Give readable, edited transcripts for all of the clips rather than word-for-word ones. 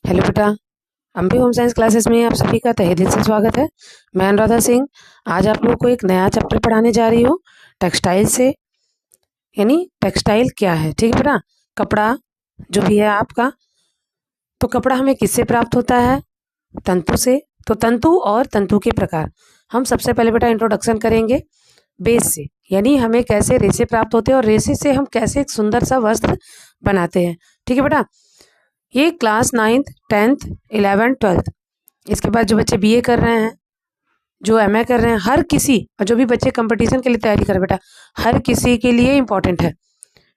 Hello बेटा। अम्बी home science classes में आप सभी का तहे दिल से स्वागत है। मैं अनुराधा सिंह आज आप लोगों को एक नया चैप्टर पढ़ाने जा रही हूँ टेक्सटाइल से। यानी टेक्सटाइल क्या है, ठीक है बेटा। कपड़ा जो भी है आपका, तो कपड़ा हमें किससे प्राप्त होता है? तंतु से। तो तंतु और तंतु के प्रकार हम सबसे पहले बेटा इंट्रोडक्शन करेंगे बेस से, यानी हमें कैसे रेशे प्राप्त होते हैं और रेशे से हम कैसे एक सुंदर सा वस्त्र बनाते हैं। ठीक है बेटा, ये class 9th 10th 11th 12th, इसके बाद जो बच्चे बीए कर रहे हैं, जो एमए कर रहे हैं, हर किसी, और जो भी बच्चे कंपटीशन के लिए तैयारी कर बेटा, हर किसी के लिए इंपॉर्टेंट है।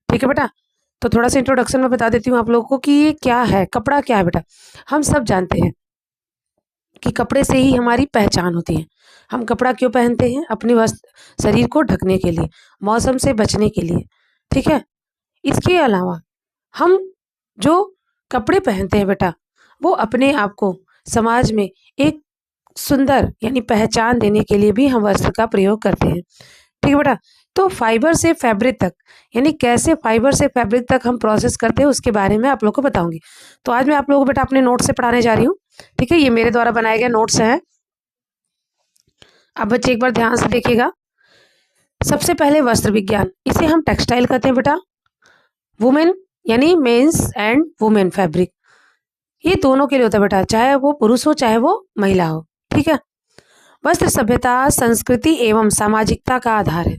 ठीक है बेटा, तो थोड़ा सा इंट्रोडक्शन में बता देती हूँ आप लोगों को कि ये क्या है, कपड़ा क्या है बेटा। हम सब जानते हैं कि कपड़े से ही हमारी पहचान होती है। हम कपड़ा क्यों पहनते हैं? अपनी वस्त्र शरीर को ढकने के लिए, मौसम से बचने के लिए। ठीक है, इसके अलावा हम जो कपड़े पहनते हैं बेटा, वो अपने आप को समाज में एक सुंदर यानी पहचान देने के लिए भी हम वस्त्र का प्रयोग करते हैं। ठीक है बेटा, तो फाइबर से फैब्रिक तक, यानी कैसे फाइबर से फैब्रिक तक हम प्रोसेस करते हैं उसके बारे में आप लोग को बताऊंगी। तो आज मैं आप लोगों को बेटा अपने नोट से पढ़ाने जा रही हूँ। ठीक है, ये मेरे द्वारा बनाए गए नोट्स हैं। अब बच्चे एक बार ध्यान से देखिएगा। सबसे पहले वस्त्र विज्ञान, इसे हम टेक्सटाइल कहते हैं बेटा। वुमेन यानी मेंस एंड वुमेन फैब्रिक, ये दोनों के लिए होता है बेटा, चाहे वो पुरुष हो चाहे वो महिला हो। ठीक है, वस्त्र सभ्यता, संस्कृति एवं सामाजिकता का आधार है।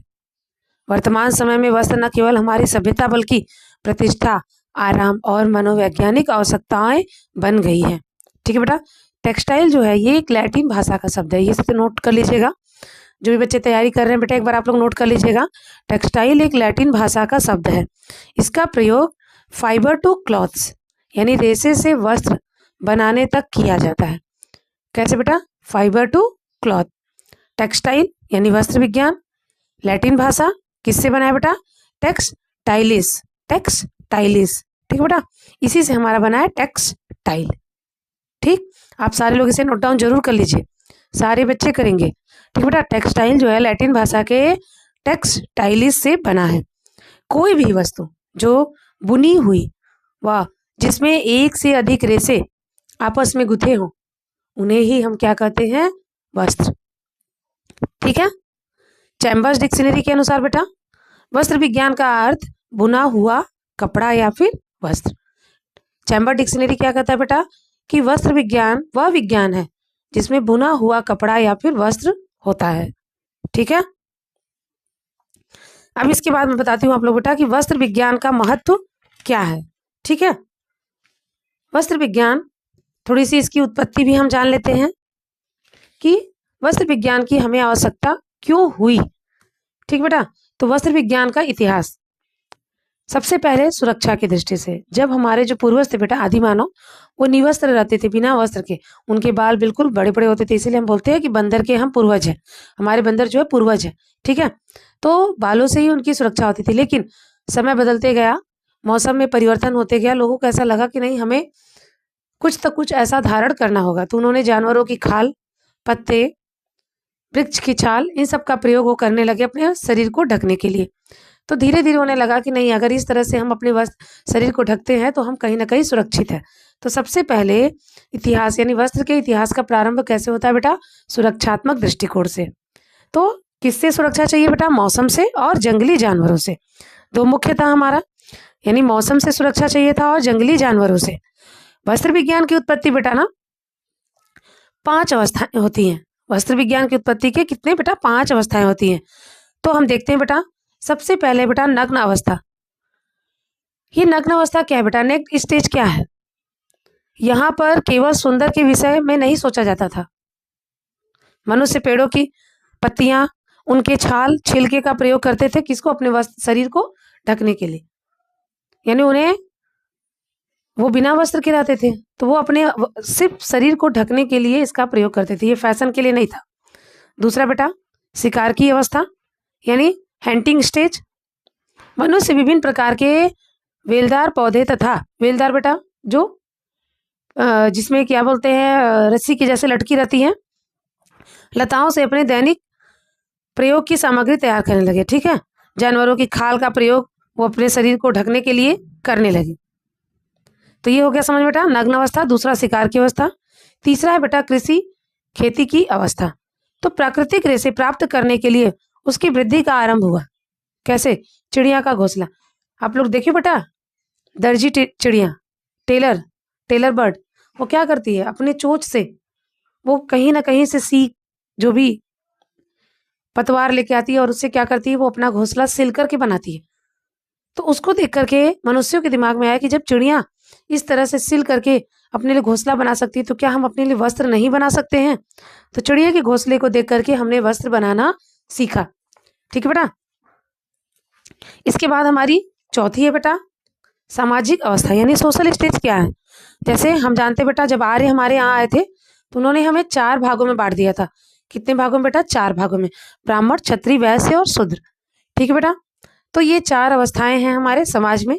वर्तमान समय में वस्त्र न केवल हमारी सभ्यता बल्कि प्रतिष्ठा, आराम और मनोवैज्ञानिक आवश्यकताएं बन गई है। ठीक है बेटा, टेक्सटाइल जो है ये एक लैटिन भाषा का शब्द है, ये सब नोट कर लीजिएगा। जो भी बच्चे तैयारी कर रहे हैं बेटा, एक बार आप लोग नोट कर लीजिएगा। टेक्सटाइल एक लैटिन भाषा का शब्द है। इसका प्रयोग फाइबर टू क्लॉथ्स यानी रेशे से वस्त्र बनाने तक किया जाता है। कैसे बेटा? Fibre to cloth. टेक्सटाइल यानी वस्त्र विज्ञान, लैटिन भाषा, किससे बना है बेटा? टेक्सटाइलिस। टेक्सटाइलिस, ठीक है बेटा, इसी से हमारा बना है टेक्सटाइल। ठीक, आप सारे लोग इसे नोट डाउन जरूर कर लीजिए, सारे बच्चे करेंगे। ठीक बेटा, टेक्सटाइल जो है लैटिन भाषा के टेक्सटाइलिस से बना है। कोई भी वस्तु जो बुनी हुई व जिसमें एक से अधिक रेशे आपस में गुथे हों, उन्हें ही हम क्या कहते हैं? वस्त्र। ठीक है, चैम्बर्स डिक्शनरी के अनुसार बेटा, वस्त्र विज्ञान का अर्थ बुना हुआ कपड़ा या फिर वस्त्र। चैम्बर डिक्शनरी क्या कहता है बेटा? कि वस्त्र विज्ञान वह विज्ञान है जिसमें बुना हुआ कपड़ा या फिर वस्त्र होता है। ठीक है, अब इसके बाद मैं बताती हूँ आप लोग बेटा कि वस्त्र विज्ञान का महत्व क्या है। ठीक है, वस्त्र विज्ञान, थोड़ी सी इसकी उत्पत्ति भी हम जान लेते हैं कि वस्त्र विज्ञान की हमें आवश्यकता क्यों हुई। ठीक बेटा, तो वस्त्र विज्ञान का इतिहास, सबसे पहले सुरक्षा की दृष्टि से, जब हमारे जो पूर्वज थे बेटा, आदि मानव, वो निवस्त्र रहते थे, बिना वस्त्र के। उनके बाल बिल्कुल बड़े बड़े होते थे, इसीलिए हम बोलते हैं कि बंदर के हम पूर्वज हैं, हमारे बंदर जो है पूर्वज है। ठीक है, तो बालों से ही उनकी सुरक्षा होती थी। लेकिन समय बदलते गया, मौसम में परिवर्तन होते गया, लोगों को ऐसा लगा कि नहीं, हमें कुछ तो कुछ ऐसा धारण करना होगा। तो उन्होंने जानवरों की खाल, पत्ते, वृक्ष की छाल, इन सब का प्रयोग वो करने लगे अपने शरीर को ढकने के लिए। तो धीरे धीरे उन्हें लगा कि नहीं, अगर इस तरह से हम अपने वस्त्र शरीर को ढकते हैं तो हम कहीं ना कहीं सुरक्षित है। तो सबसे पहले इतिहास यानी वस्त्र के इतिहास का प्रारंभ कैसे होता है बेटा? सुरक्षात्मक दृष्टिकोण से। तो किससे सुरक्षा चाहिए बेटा? मौसम से और जंगली जानवरों से। दो मुख्य था हमारा, यानी मौसम से सुरक्षा चाहिए था और जंगली जानवरों से। वस्त्र विज्ञान की उत्पत्ति बेटा ना 5 अवस्थाएं होती हैं। वस्त्र विज्ञान की उत्पत्ति के कितने बेटा? 5 अवस्थाएं होती हैं। तो हम देखते हैं बेटा, सबसे पहले बेटा नग्न अवस्था। ये नग्न अवस्था क्या है बेटा? नेक्स्ट स्टेज क्या है? यहाँ पर केवल सुंदर के विषय में नहीं सोचा जाता था। मनुष्य पेड़ों की पत्तियां, उनके छाल, छिलके का प्रयोग करते थे, किसको? अपने वस्त्र शरीर को ढकने के लिए। यानी उन्हें, वो बिना वस्त्र के रहते थे, तो वो अपने सिर्फ शरीर को ढकने के लिए इसका प्रयोग करते थे, ये फैशन के लिए नहीं था। दूसरा बेटा शिकार की अवस्था यानी हंटिंग स्टेज। मनुष्य विभिन्न प्रकार के वेलदार पौधे तथा वेलदार बेटा जो जिसमें क्या बोलते हैं, रस्सी की जैसे लटकी रहती हैं, लताओं से अपने दैनिक प्रयोग की सामग्री तैयार करने लगे। ठीक है, जानवरों की खाल का प्रयोग वो अपने शरीर को ढकने के लिए करने लगे। तो ये हो गया समझ बेटा नग्न अवस्था, दूसरा शिकार की अवस्था, तीसरा है बेटा कृषि खेती की अवस्था। तो प्राकृतिक रेशे प्राप्त करने के लिए उसकी वृद्धि का आरंभ हुआ। कैसे? चिड़िया का घोंसला। आप लोग देखिए बेटा, दर्जी चिड़िया, टेलर बर्ड, वो क्या करती है अपने चोंच से, वो कहीं ना कहीं से सीख जो भी पतवार लेके आती है और उससे क्या करती है, वो अपना घोंसला सिल करके बनाती है। तो उसको देख करके मनुष्यों के दिमाग में आया कि जब चिड़िया इस तरह से सिल करके अपने लिए घोंसला बना सकती है तो क्या हम अपने लिए वस्त्र नहीं बना सकते हैं? तो चिड़िया के घोंसले को देख करके हमने वस्त्र बनाना सीखा। ठीक है बेटा। इसके बाद हमारी चौथी है बेटा सामाजिक अवस्था, यानी सोशल स्टेज क्या है। जैसे हम जानते बेटा जब आर्य हमारे यहाँ आए थे तो उन्होंने हमें 4 भागों में बांट दिया था। कितने भागों में बेटा? 4 भागों में, ब्राह्मण, क्षत्रिय, वैश्य और शूद्र। ठीक है बेटा। तो ये 4 अवस्थाएं हैं हमारे समाज में।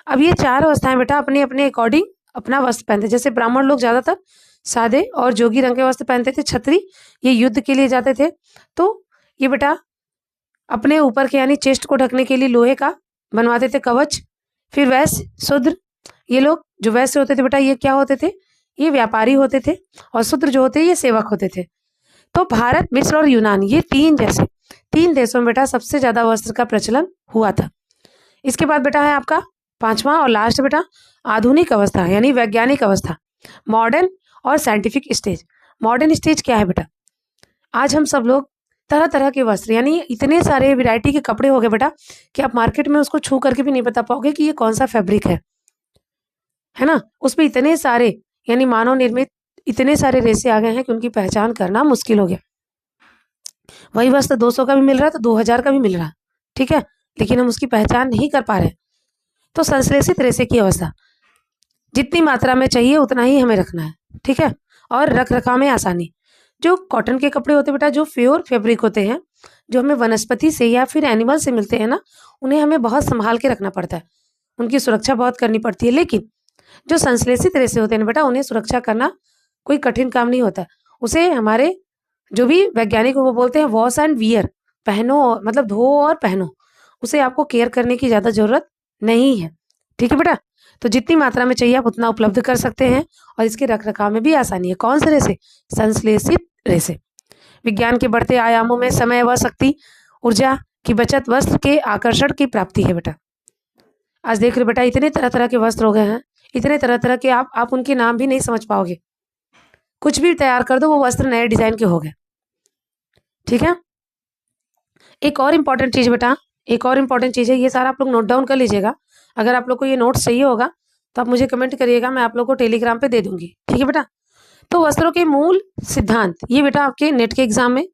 अब ये 4 अवस्थाएं बेटा अपने अपने अकॉर्डिंग अपना वस्त्र पहनते। जैसे ब्राह्मण लोग ज्यादातर सादे और जोगी रंग के वस्त्र पहनते थे, क्षत्रिय ये युद्ध के लिए जाते थे, तो ये बेटा अपने ऊपर के यानी चेस्ट को ढकने के लिए लोहे का बनवाते थे कवच। फिर वैश्य, शूद्र, ये लोग जो वैश्य होते थे बेटा ये क्या होते थे? ये व्यापारी होते थे, और शूद्र जो होते ये सेवक होते थे। तो भारत, मिस्र और यूनान ये 3 देशों में बेटा सबसे ज्यादा वस्त्र का प्रचलन हुआ था। इसके बाद बेटा है आपका 5वां और लास्ट बेटा आधुनिक अवस्था यानी वैज्ञानिक अवस्था, मॉडर्न और साइंटिफिक स्टेज। मॉडर्न स्टेज क्या है बेटा? आज हम सब लोग तरह तरह के वस्त्र, यानी इतने सारे वैरायटी के कपड़े हो गए बेटा कि आप मार्केट में उसको छू करके भी नहीं बता पाओगे कि ये कौन सा फैब्रिक है ना। उसमें इतने सारे यानी मानव निर्मित इतने सारे रेशे आ गए हैं कि उनकी पहचान करना मुश्किल हो गया। वही वस्त्र 200 का भी मिल रहा है तो 2000 का भी मिल रहा है, ठीक है, लेकिन हम उसकी पहचान नहीं कर पा रहे। तो संश्लेषित रेशे की अवस्था, जितनी मात्रा में चाहिए उतना ही हमें रखना है, ठीक है। और रख रखाव में आसानी, जो कॉटन के कपड़े होते हैं बेटा जो प्योर फैब्रिक होते हैं, जो हमें वनस्पति से या फिर एनिमल से मिलते हैं ना, उन्हें हमें बहुत संभाल के रखना पड़ता है, उनकी सुरक्षा बहुत करनी पड़ती है। लेकिन जो संश्लेषित रेशे होते हैं बेटा उन्हें सुरक्षा करना कोई कठिन काम नहीं होता। उसे हमारे जो भी वैज्ञानिक वो बोलते हैं वॉश एंड वियर, पहनो मतलब धो और पहनो, उसे आपको केयर करने की ज़्यादा जरूरत नहीं है, ठीक है बेटा। तो जितनी मात्रा में चाहिए आप उतना उपलब्ध कर सकते हैं और इसके रख रखाव में भी आसानी है। कौन से रेशे? संश्लेषित रेशे। विज्ञान के बढ़ते आयामों में समय व शक्ति ऊर्जा की बचत वस्त्र के आकर्षण की प्राप्ति है बेटा। आज देख रहे बेटा इतने तरह तरह के वस्त्र हो गए हैं, इतने तरह तरह के आप उनके नाम भी नहीं समझ पाओगे। कुछ भी तैयार कर दो वो वस्त्र नए डिजाइन के हो गए, ठीक है। एक और इम्पॉर्टेंट चीज बेटा, एक और इम्पॉर्टेंट चीज है, ये सारा आप लोग नोट डाउन कर लीजिएगा। अगर आप लोग को ये नोट्स चाहिए होगा तो आप मुझे कमेंट करिएगा, मैं आप लोग को टेलीग्राम पे दे दूंगी, ठीक है बेटा। तो वस्त्रों के मूल सिद्धांत, ये बेटा आपके नेट के एग्जाम में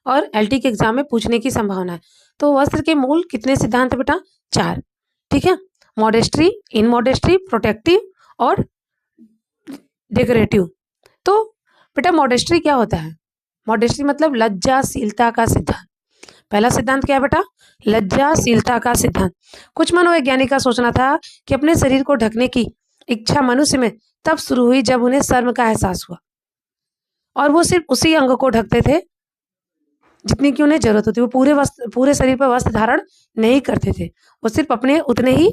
और एलटी के एग्जाम में पूछने की संभावना है। तो वस्त्र के मूल कितने सिद्धांत है बेटा? 4, ठीक है। मॉडेस्ट्री, इन मॉडेस्ट्री, प्रोटेक्टिव और डेकोरेटिव। तो बेटा मॉडेस्ट्री क्या होता है? मॉडेस्ट्री मतलब लज्जाशीलता का सिद्धांत। पहला सिद्धांत क्या है बेटा? लज्जाशीलता का सिद्धांत। कुछ मनोवैज्ञानिक का सोचना था कि अपने शरीर को ढकने की इच्छा मनुष्य में तब शुरू हुई जब उन्हें शर्म का एहसास हुआ, और वो सिर्फ उसी अंग को ढकते थे जितनी की उन्हें जरूरत होती। वो पूरे शरीर पर वस्त्र धारण नहीं करते थे, वो सिर्फ अपने उतने ही,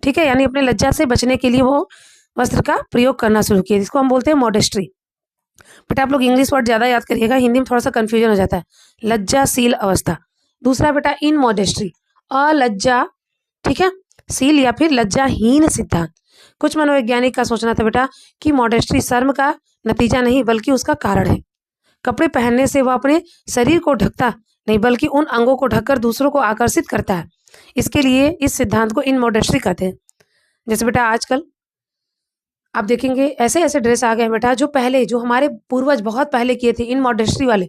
ठीक है, यानी अपने लज्जा से बचने के लिए वो वस्त्र का प्रयोग करना शुरू किया, जिसको हम बोलते हैं मॉडेस्ट्री। बेटा आप लोग इंग्लिश वर्ड ज्यादा याद करिएगा, हिंदी में थोड़ा सा कंफ्यूजन हो जाता है। लज्जाशील अवस्था। दूसरा बेटा इन मॉडेस्ट्री, अलज्जा, ठीक है, शील या फिर लज्जाहीन सिद्धांत। कुछ मनोवैज्ञानिक का सोचना था बेटा कि मॉडेस्ट्री शर्म का नतीजा नहीं बल्कि उसका कारण है। कपड़े पहनने से वह अपने शरीर को ढकता नहीं बल्कि उन अंगों को ढककर दूसरों को आकर्षित करता है। इसके लिए इस सिद्धांत को इन मॉडेस्ट्री कहते हैं। जैसे बेटा आजकल आप देखेंगे ऐसे ऐसे ड्रेस आ गए बेटा जो पहले, जो हमारे पूर्वज बहुत पहले किए थे, इन मॉडेस्ट्री वाले,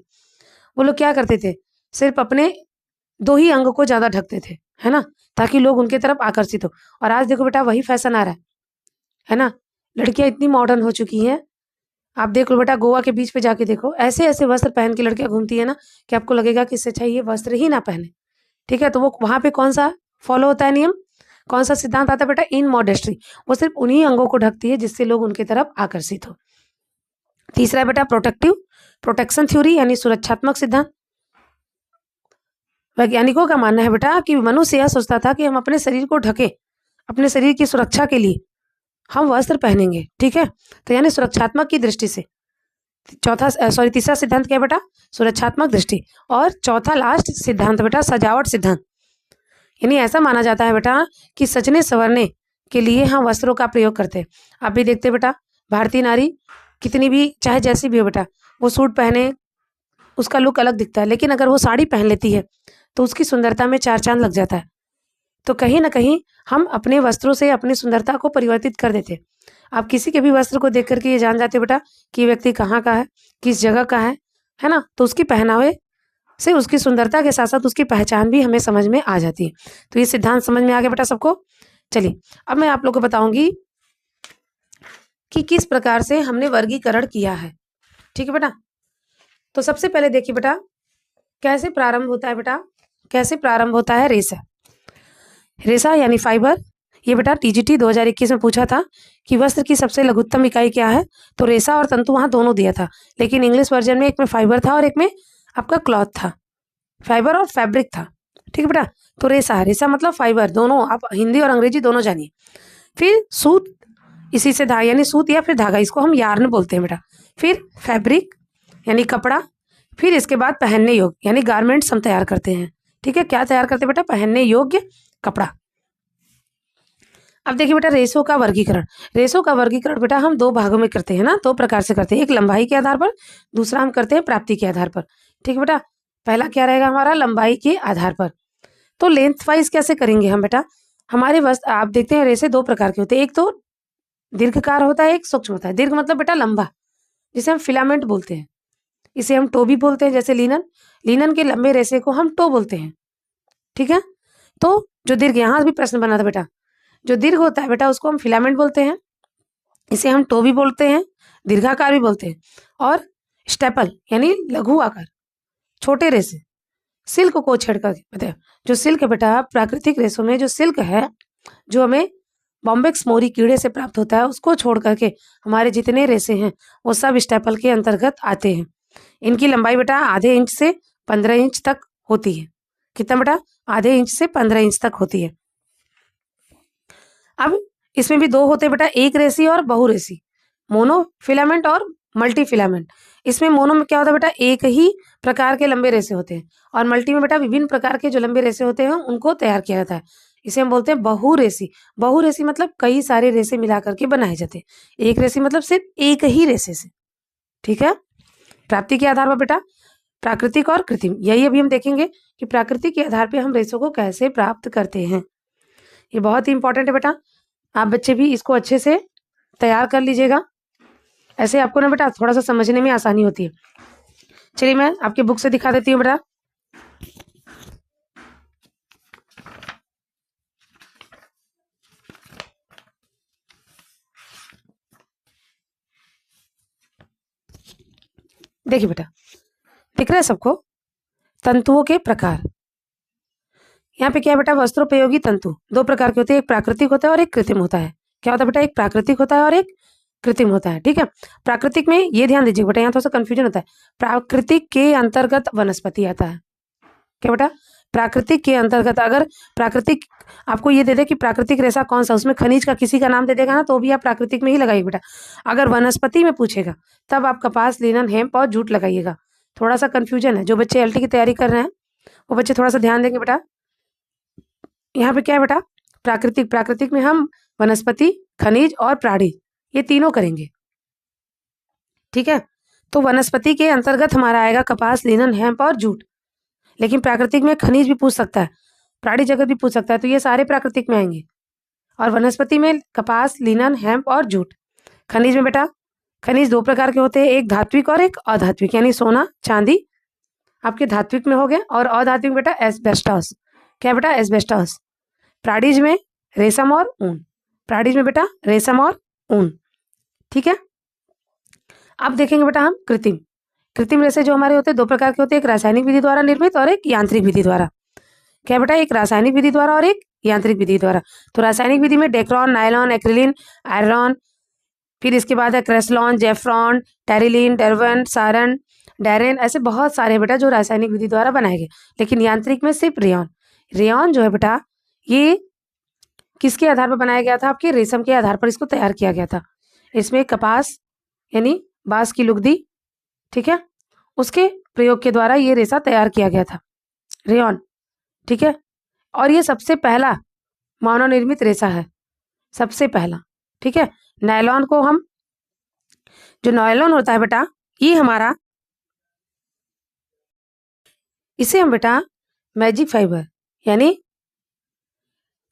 वो लोग क्या करते थे, सिर्फ अपने 2 ही अंग को ज्यादा ढकते थे, है ना, ताकि लोग उनके तरफ आकर्षित हो। और आज देखो बेटा वही फैशन आ रहा है ना। लड़कियां इतनी मॉडर्न हो चुकी हैं, आप देख लो बेटा गोवा के बीच पे जाके देखो, ऐसे ऐसे वस्त्र पहन के लड़कियां घूमती है ना कि आपको लगेगा कि इससे अच्छा ये वस्त्र ही ना पहने, ठीक है। तो वो वहां पे कौन सा फॉलो होता है नियम, कौन सा सिद्धांत आता है बेटा? इन मॉडेस्ट्री। वो सिर्फ उन्हीं अंगों को ढकती है जिससे लोग उनके तरफ आकर्षित हो। तीसरा बेटा प्रोटेक्शन थ्योरी यानी सुरक्षात्मक सिद्धांत। वैज्ञानिकों का मानना है बेटा कि मनुष्य यह सोचता था कि हम अपने शरीर को ढके अपने शरीर की सुरक्षा के लिए, हम वस्त्र पहनेंगे, ठीक है। तो यानी सुरक्षात्मक की दृष्टि से। तीसरा सिद्धांत क्या है बेटा? सुरक्षात्मक दृष्टि। और चौथा लास्ट सिद्धांत बेटा सजावट सिद्धांत। यानी ऐसा माना जाता है बेटा कि सजने संवरने के लिए हम वस्त्रों का प्रयोग करते हैं। आप भी देखते बेटा, भारतीय नारी कितनी भी चाहे जैसी भी हो बेटा, वो सूट पहने उसका लुक अलग दिखता है, लेकिन अगर वो साड़ी पहन लेती है तो उसकी सुंदरता में चार चांद लग जाता है। तो कहीं ना कहीं हम अपने वस्त्रों से अपनी सुंदरता को परिवर्तित कर देते हैं। आप किसी के भी वस्त्र को देख करके ये जान जाते हो बेटा कि ये व्यक्ति कहाँ का है, किस जगह का है ना। तो उसकी पहनावे से उसकी सुंदरता के साथ साथ उसकी पहचान भी हमें समझ में आ जाती है। तो ये सिद्धांत समझ में आ गया बेटा सबको? चलिए अब मैं आप लोग को बताऊंगी कि किस प्रकार से हमने वर्गीकरण किया है, ठीक है बेटा। तो सबसे पहले देखिए बेटा, कैसे प्रारंभ होता है बेटा, कैसे प्रारंभ होता है रेशा। रेशा यानी फाइबर। ये बेटा टीजीटी 2021 में पूछा था कि वस्त्र की सबसे लघुत्तम इकाई क्या है, तो रेशा और तंतु वहां दोनों दिया था, लेकिन इंग्लिश वर्जन में एक में फाइबर था और एक में आपका क्लॉथ था, फाइबर और फैब्रिक था, ठीक है बेटा। तो रेशा, रेशा मतलब फाइबर, दोनों आप हिंदी और अंग्रेजी दोनों जानिए। फिर सूत, इसी से धागा यानी सूत या फिर धागा, इसको हम यार्न बोलते हैं बेटा। फिर फैब्रिक यानी कपड़ा। फिर इसके बाद पहनने योग्य यानी गारमेंट्स हम तैयार करते हैं, ठीक है। क्या तैयार करते हैं बेटा? पहनने योग्य कपड़ा। अब देखिए बेटा रेशों का वर्गीकरण। रेशों का वर्गीकरण बेटा हम दो भागों में करते हैं ना, दो प्रकार से करते हैं, एक लंबाई के आधार पर, दूसरा हम करते हैं प्राप्ति के आधार पर, ठीक है बेटा। पहला क्या रहेगा हमारा? लंबाई के आधार पर। तो लेंथ वाइज कैसे करेंगे हम बेटा? हमारे वस्त्र आप देखते हैं रेशे दो प्रकार के होते हैं, एक तो दीर्घकार होता है, एक सूक्ष्म होता है। दीर्घ मतलब बेटा लंबा, जिसे हम फिलामेंट बोलते हैं, इसे हम टो भी बोलते हैं। जैसे लिनन, लिनन के लंबे रेशे को हम टो बोलते हैं, ठीक है। तो जो दीर्घ, यहाँ भी प्रश्न बना था बेटा, जो दीर्घ होता है बेटा उसको हम फिलामेंट बोलते हैं, इसे हम टो भी बोलते हैं, दीर्घाकार भी बोलते हैं। और स्टेपल यानी लघु आकार, छोटे रेशे, सिल्क को छेड़ कर बताए। जो सिल्क है बेटा, प्राकृतिक रेशों में जो सिल्क है, जो हमें बॉम्बेक्स मोरी कीड़े से प्राप्त होता है, उसको छोड़ करके हमारे जितने रेशे हैं वो सब स्टेपल के अंतर्गत आते हैं। इनकी लंबाई बेटा आधे इंच से 15 इंच तक होती है। कितना बेटा? आधे इंच से 15 इंच तक होती है। अब इसमें भी दो होते हैं बेटा, एक रेसी और बहुरेसी, मोनो फिलामेंट और मल्टी फिलामेंट। इसमें मोनो में क्या होता है बेटा? एक ही प्रकार के लंबे रेसे होते हैं, और मल्टी में बेटा विभिन्न प्रकार के जो लंबे रेसे होते हैं उनको तैयार किया जाता है। इसे हम बोलते हैं बहुरेसी। बहुरेसी मतलब कई सारे रेसे मिला करके बनाए जाते हैं। एक रेसी मतलब सिर्फ एक ही रेसे से, ठीक है। प्राप्ति के आधार पर बेटा प्राकृतिक और कृत्रिम, यही अभी हम देखेंगे कि प्राकृतिक के आधार पर हम रेसों को कैसे प्राप्त करते हैं। ये बहुत ही इंपॉर्टेंट है बेटा, आप बच्चे भी इसको अच्छे से तैयार कर लीजिएगा, ऐसे आपको ना बेटा थोड़ा सा समझने में आसानी होती है। चलिए मैं आपके बुक से दिखा देती हूँ बेटा। देखिए बेटा, दिख रहा है सबको? तंतुओं के प्रकार। यहाँ पे क्या है बेटा? वस्त्रोपयोगी तंतु दो प्रकार के होते हैं, एक प्राकृतिक होता है और एक कृत्रिम होता है। क्या होता है बेटा? एक प्राकृतिक होता है और एक कृत्रिम होता है, ठीक है। प्राकृतिक में ये ध्यान दीजिए बेटा, यहाँ थोड़ा सा कंफ्यूजन होता है। प्राकृतिक के अंतर्गत वनस्पति आता है। क्या बेटा? प्राकृतिक के अंतर्गत, अगर प्राकृतिक आपको ये दे दे कि प्राकृतिक रेशा कौन सा, उसमें खनिज का किसी का नाम दे देगा ना, तो भी आप प्राकृतिक में ही लगाइए बेटा। अगर वनस्पति में पूछेगा तब आप कपास, लिनन, हेम्प और जूट लगाइएगा। थोड़ा सा कंफ्यूजन है, जो बच्चे एलटी की तैयारी कर रहे हैं वो बच्चे थोड़ा सा ध्यान देंगे बेटा। यहाँ पे क्या है बेटा? प्राकृतिक, प्राकृतिक में हम वनस्पति, खनिज और प्राणी ये तीनों करेंगे, ठीक है। तो वनस्पति के अंतर्गत हमारा आएगा कपास, लिनन, हेम्प और जूट। लेकिन प्राकृतिक में खनिज भी पूछ सकता है, प्राणी जगत भी पूछ सकता है, तो ये सारे प्राकृतिक में आएंगे। और वनस्पति में कपास, लिनन, हेम्प और जूट। खनिज में बेटा खनिज दो प्रकार के होते हैं, एक धात्विक और एक अधात्विक, यानी सोना, चांदी आपके धात्विक में हो गए, और अधात्विक बेटा एस्बेस्टॉस। क्या बेटा? एस्बेस्टॉस। प्राणीज में रेशम और ऊन, प्राणीज में बेटा रेशम और ऊन, ठीक है। अब देखेंगे बेटा हम कृत्रिम। कृत्रिम रेशे जो हमारे होते हैं दो प्रकार के होते हैं, एक रासायनिक विधि द्वारा निर्मित और एक यांत्रिक विधि द्वारा। क्या बेटा? एक रासायनिक विधि द्वारा और एक यांत्रिक विधि द्वारा। तो रासायनिक विधि में डेक्रोन, नायलॉन, एक्रिलिन, आयरन, फिर इसके बाद है क्रेस्लॉन, जेफ्रॉन, टेरिलिन, डरवन, सारन, डेरेन, ऐसे बहुत सारे बेटा जो रासायनिक विधि द्वारा बनाए गए। लेकिन यांत्रिक में सिर्फ रेयॉन। रेयॉन जो है बेटा ये किसके आधार पर बनाया गया था? आपके रेशम के आधार पर इसको तैयार किया गया था। इसमें कपास यानी बांस की लुगदी, ठीक है, उसके प्रयोग के द्वारा ये रेशा तैयार किया गया था, रेयॉन, ठीक है। और ये सबसे पहला मानव निर्मित रेशा है, सबसे पहला, ठीक है। नायलॉन को हम, जो नायलॉन होता है बेटा, ये हमारा, इसे हम बेटा मैजिक फाइबर यानी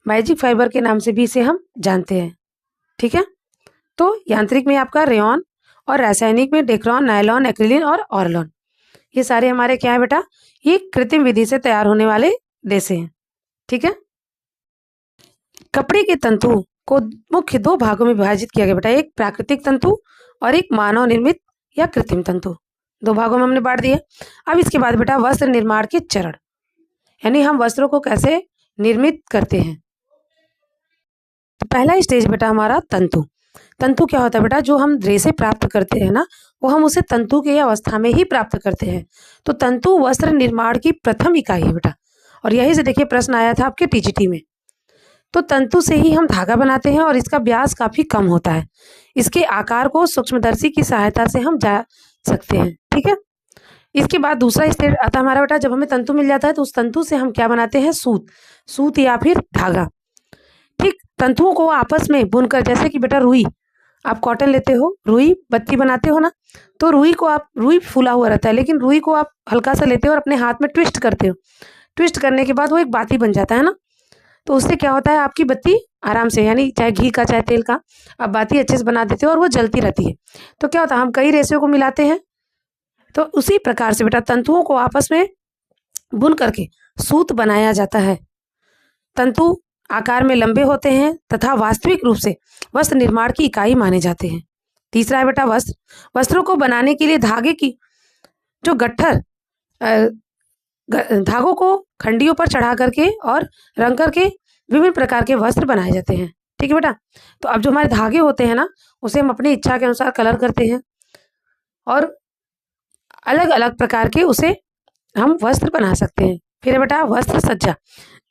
मैजिक फाइबर के नाम से भी इसे हम जानते हैं, ठीक है। तो यांत्रिक में आपका रेयॉन और रासायनिक में डेक्रोन, नायलॉन, एक्रिलिन और ऑर्लोन, ये सारे हमारे क्या है बेटा? ये कृत्रिम विधि से तैयार होने वाले रेशे हैं, ठीक है। कपड़े के तंतु को मुख्य दो भागों में विभाजित किया गया बेटा, एक प्राकृतिक तंतु और एक मानव निर्मित या कृत्रिम तंतु, दो भागों में हमने बांट दिया। अब इसके बाद बेटा वस्त्र निर्माण के चरण, यानी हम वस्त्रों को कैसे निर्मित करते हैं। तो पहला स्टेज बेटा हमारा तंतु। तंतु क्या होता है बेटा? जो हम रेशे प्राप्त करते हैं ना, वो हम उसे तंतु की अवस्था में ही प्राप्त करते हैं। तो तंतु वस्त्र निर्माण की प्रथम इकाई है बेटा, और यही से देखिए प्रश्न आया था आपके टीजीटी में। तो तंतु से ही हम धागा बनाते हैं और इसका व्यास काफी कम होता है। इसके आकार को सूक्ष्मदर्शी की सहायता से हम जा सकते हैं, ठीक है। इसके बाद दूसरा स्टेज आता है हमारा बेटा, जब हमें तंतु मिल जाता है तो उस तंतु से हम क्या बनाते हैं? सूत, सूत या फिर धागा, ठीक। तंतुओं को आपस में बुनकर, जैसे कि बेटा रुई, आप कॉटन लेते हो, रुई बत्ती बनाते हो ना, तो रुई को आप, रुई फूला हुआ रहता है, लेकिन रुई को आप हल्का सा लेते हो और अपने हाथ में ट्विस्ट करते हो। ट्विस्ट करने के बाद वो एक बाती बन जाता है ना, तो उससे क्या होता है? आपकी बत्ती आराम से, यानी चाहे घी का चाहे तेल का, आप बाती अच्छे से बना देते हो और वो जलती रहती है। तो क्या होता है? हम कई रेशों को मिलाते हैं, तो उसी प्रकार से बेटा तंतुओं को आपस में बुन करके सूत बनाया जाता है। तंतु आकार में लंबे होते हैं तथा वास्तविक रूप से वस्त्र निर्माण की इकाई माने जाते हैं। तीसरा है बेटा वस्त्र। वस्त्रों को बनाने के लिए धागे की जो गट्ठर, धागों को खंडियों पर चढ़ा करके और रंग करके विभिन्न प्रकार के वस्त्र बनाए जाते हैं, ठीक है बेटा। तो अब जो हमारे धागे होते हैं ना, उसे हम अपनी इच्छा के अनुसार कलर करते हैं और अलग अलग प्रकार के उसे हम वस्त्र बना सकते हैं। फिर बेटा वस्त्र सज्जा।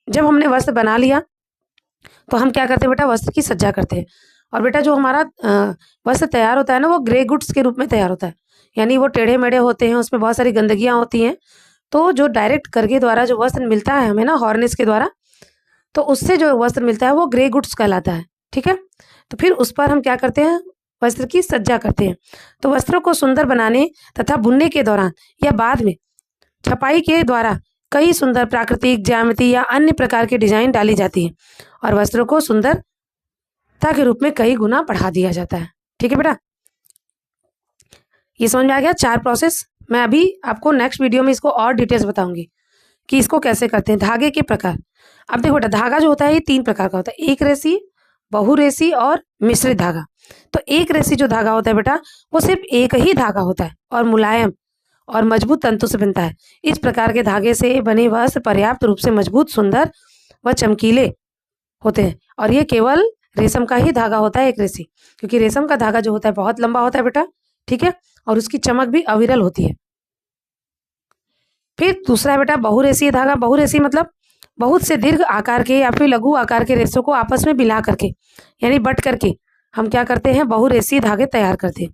जब हमने वस्त्र बना लिया तो हम क्या करते हैं बेटा? वस्त्र की सज्जा करते हैं। और बेटा जो हमारा वस्त्र तैयार होता है ना, वो ग्रे गुड्स के रूप में तैयार होता है, यानी वो टेढ़े मेढ़े होते हैं, उसमें बहुत सारी गंदगियां होती हैं। तो जो डायरेक्ट करके द्वारा जो वस्त्र मिलता है हमें ना, हॉर्नेस के द्वारा, तो उससे जो वस्त्र मिलता है वो ग्रे गुड्स कहलाता है, ठीक है। तो फिर उस पर हम क्या करते हैं? वस्त्र की सज्जा करते हैं। तो वस्त्रों को सुंदर बनाने तथा बुनने के दौरान या बाद में छपाई के द्वारा कई सुंदर प्राकृतिक, ज्यामिति या अन्य प्रकार के डिजाइन डाली जाती है और वस्त्रों को सुंदरता के रूप में कई गुना बढ़ा दिया जाता है, ठीक है बेटा। ये समझ में आ गया 4 प्रोसेस। मैं अभी आपको नेक्स्ट वीडियो में इसको और डिटेल्स बताऊंगी कि इसको कैसे करते हैं। धागे के प्रकार, अब देखो बेटा धागा जो होता है ये 3 प्रकार का होता है, एक रेशी, बहुरेशी और मिश्रित धागा। तो एक रेशी जो धागा होता है बेटा, वो सिर्फ एक ही धागा होता है और मुलायम और मजबूत तंतु से बनता है। इस प्रकार के धागे से बने वस्त्र पर्याप्त रूप से मजबूत, सुंदर व चमकीले होते हैं और ये केवल रेशम का ही धागा होता है, एक रेशी, क्योंकि रेशम का धागा जो होता है बहुत लंबा होता है बेटा, ठीक है, और उसकी चमक भी अविरल होती है। फिर दूसरा है बेटा बहुरेशीय धागा। बहुरेशीय मतलब बहुत से दीर्घ आकार के या फिर लघु आकार के रेशों को आपस में मिला करके, यानी बट करके हम क्या करते हैं? बहुरेशीय धागे तैयार करते हैं।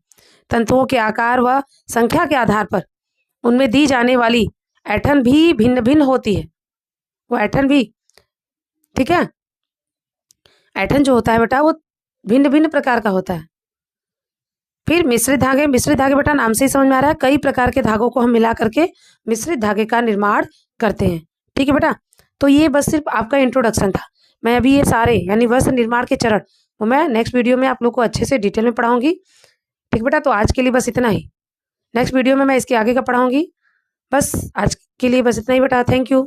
तंतुओं के आकार व संख्या के आधार पर उनमें दी जाने वाली ऐंठन भी भिन्न भिन्न होती है, वो ऐंठन भी, ठीक है, ऐंठन जो होता है बेटा वो भिन्न भिन्न प्रकार का होता है। फिर मिश्रित धागे। मिश्रित धागे बेटा नाम से ही समझ में आ रहा है, कई प्रकार के धागों को हम मिला करके मिश्रित धागे का निर्माण करते हैं, ठीक है बेटा। तो ये बस सिर्फ आपका इंट्रोडक्शन था। मैं अभी ये सारे यानी वस्त्र निर्माण के चरण वो मैं नेक्स्ट वीडियो में आप लोग को अच्छे से डिटेल में पढ़ाऊंगी, ठीक बेटा। तो आज के लिए बस इतना ही, नेक्स्ट वीडियो में मैं इसके आगे का पढ़ाऊंगी। बस आज के लिए बस इतना ही बेटा, थैंक यू।